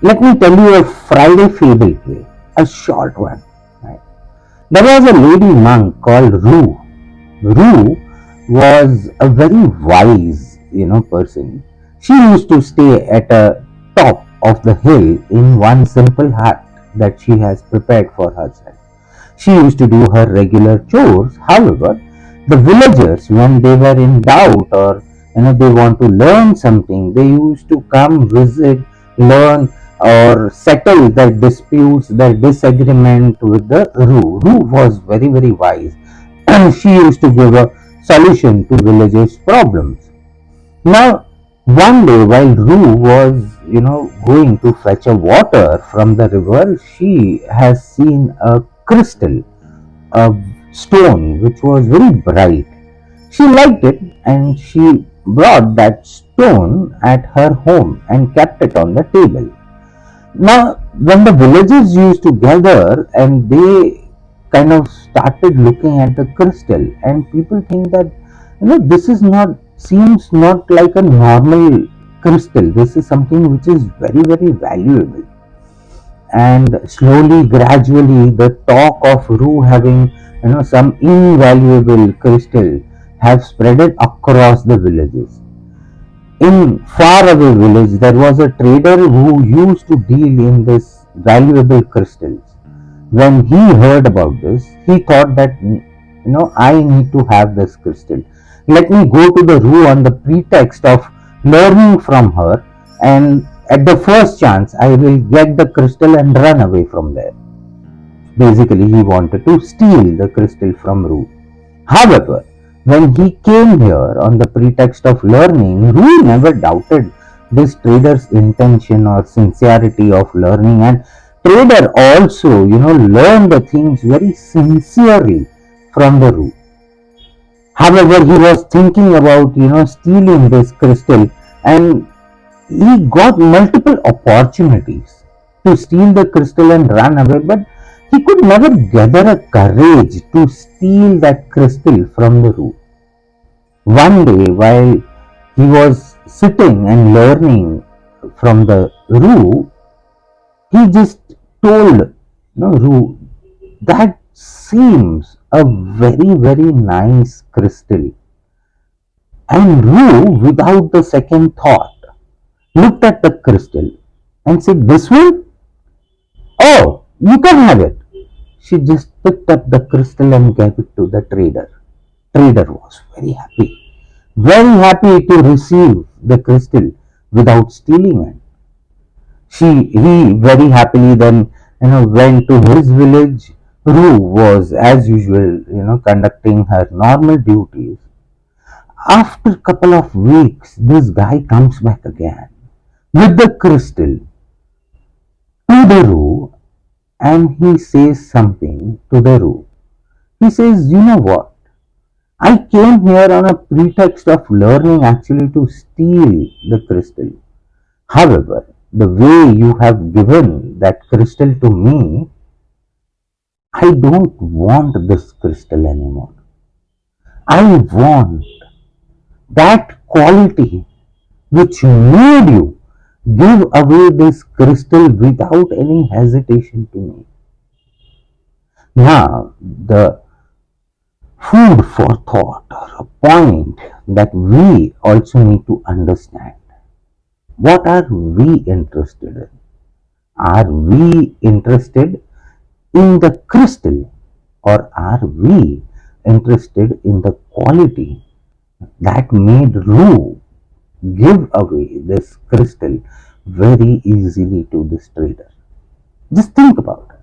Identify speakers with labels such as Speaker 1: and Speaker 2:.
Speaker 1: Let me tell you a Friday Fable play, a short one. Right? There was a lady monk called Rue. Rue was a very wise, person. She used to stay at a top of the hill in one simple hut that she has prepared for herself. She used to do her regular chores. However, the villagers, when they were in doubt or they want to learn something, they used to come visit, learn, or settle their disputes, their disagreement with the Roo. Roo was very wise. She used to give a solution to villagers' problems. Now, one day while Roo was, going to fetch a water from the river, she has seen a crystal, a stone which was very bright. She liked it and she brought that stone at her home and kept it on the table. Now, when the villagers used to gather and they kind of started looking at the crystal, and people think that this is not seems not like a normal crystal. This is something which is very valuable. And slowly, gradually, the talk of Rue having some invaluable crystal have spreaded across the villages. In faraway village, there was a trader who used to deal in this valuable crystals. When he heard about this, he thought that I need to have this crystal. Let me go to the Rue on the pretext of learning from her, and at the first chance, I will get the crystal and run away from there. Basically, he wanted to steal the crystal from Rue. However, when he came here on the pretext of learning, Rui never doubted this trader's intention or sincerity of learning, and trader also, learned the things very sincerely from the Rui. However, he was thinking about, stealing this crystal, and he got multiple opportunities to steal the crystal and run away, but he could never gather a courage to steal that crystal from the Rui. One day, while he was sitting and learning from the Roo, he just told Roo, that seems a very nice crystal. And Roo, without the second thought, looked at the crystal and said, "This one? Oh, you can have it." She just picked up the crystal and gave it to the trader. Trader was very happy to receive the crystal without stealing it. He very happily then went to his village. Rue was as usual conducting her normal duties. After a couple of weeks, this guy comes back again with the crystal to the Rue, and he says something to the Rue. He says, "You know what? I came here on a pretext of learning actually to steal the crystal. However, the way you have given that crystal to me, I don't want this crystal anymore. I want that quality which made you give away this crystal without any hesitation to me." Now, the food for thought or a point that we also need to understand. What are we interested in? Are we interested in the crystal, or are we interested in the quality that made Rue give away this crystal very easily to this trader? Just think about it.